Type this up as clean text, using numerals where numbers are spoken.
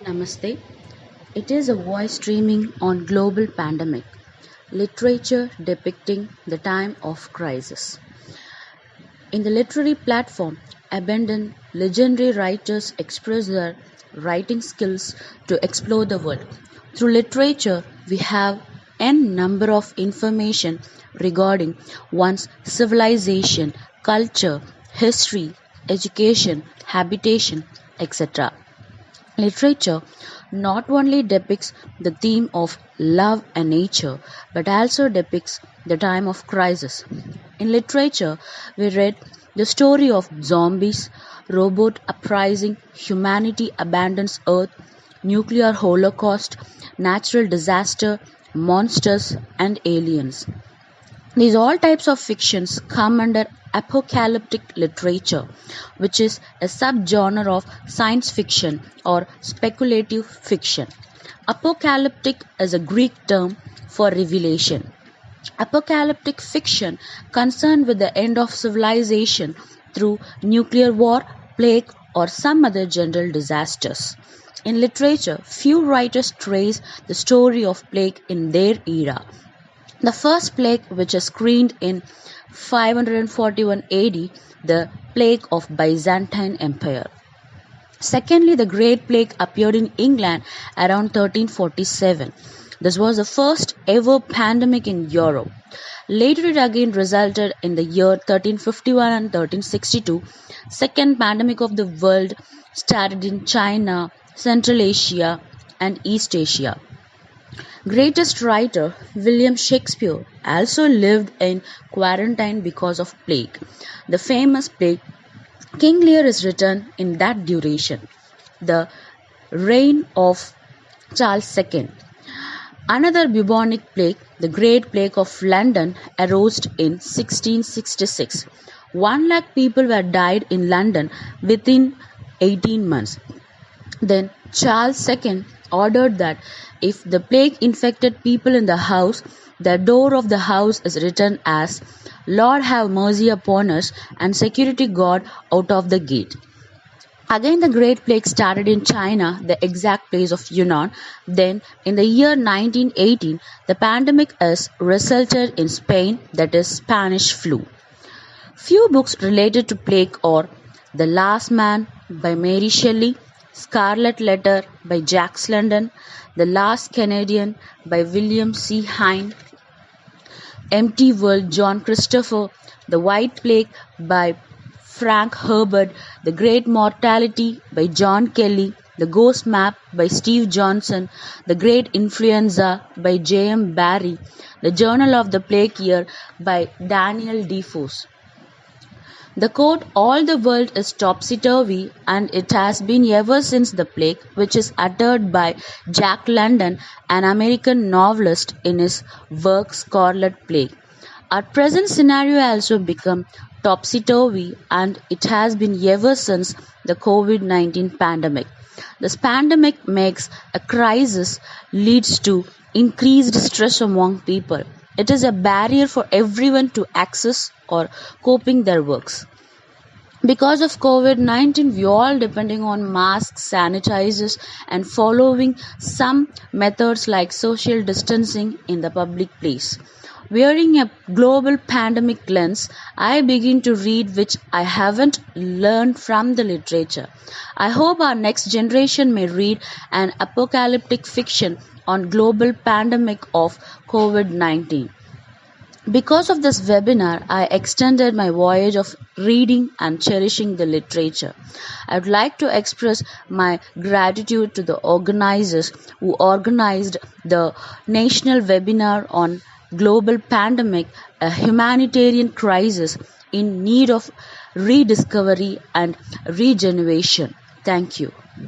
Namaste. It is a voice streaming on global pandemic, literature depicting the time of crisis. In the literary platform, abandoned legendary writers express their writing skills to explore the world. Through literature, we have n number of information regarding one's civilization, culture, history, education, habitation, etc. Literature not only depicts the theme of love and nature, but also depicts the time of crisis. In literature, we read the story of zombies, robot uprising, humanity abandons Earth, nuclear holocaust, natural disaster, monsters, and aliens. These all types of fictions come under apocalyptic literature, which is a subgenre of science fiction or speculative fiction. Apocalyptic is a Greek term for revelation. Apocalyptic fiction concerned with the end of civilization through nuclear war, plague, or some other general disasters. In literature, few writers trace the story of plague in their era. The first plague, which is screened in 541 AD, the plague of Byzantine Empire. Secondly, the Great Plague appeared in England around 1347. This was the first ever pandemic in Europe. Later it again resulted in the year 1351 and 1362. Second pandemic of the world started in China, Central Asia and East Asia. Greatest writer William Shakespeare also lived in quarantine because of plague. The famous plague King Lear is written in that duration. The reign of Charles II. Another bubonic plague, the Great Plague of London, arose in 1666. 1 lakh people were died in London within 18 months. Then Charles II ordered that if the plague infected people in the house, the door of the house is written as "Lord have mercy upon us" and security guard out of the gate. Again the Great Plague started in China, the exact place of Yunnan. Then in the year 1918, the pandemic has resulted in Spain, that is Spanish flu. Few books related to plague are The Last Man by Mary Shelley, Scarlet Letter by Jacques London, The Last Canadian by William C. Hine, Empty World John Christopher, The White Plague by Frank Herbert, The Great Mortality by John Kelly, The Ghost Map by Steve Johnson, The Great Influenza by J. M. Barrie, The Journal of the Plague Year by Daniel Defoe. The quote, "All the world is topsy-turvy, and it has been ever since the plague," which is uttered by Jack London, an American novelist, in his work Scarlet Plague. Our present scenario also become topsy-turvy, and it has been ever since the COVID-19 pandemic. This pandemic makes a crisis, leads to increased stress among people. It is a barrier for everyone to access or coping their works. Because of COVID-19, we all depending on masks, sanitizers, and following some methods like social distancing in the public place. Wearing a global pandemic lens, I begin to read which I haven't learned from the literature. I hope our next generation may read an apocalyptic fiction on global pandemic of COVID-19. Because of this webinar, I extended my voyage of reading and cherishing the literature. I would like to express my gratitude to the organizers who organized the national webinar on global pandemic, a humanitarian crisis in need of rediscovery and regeneration. Thank you.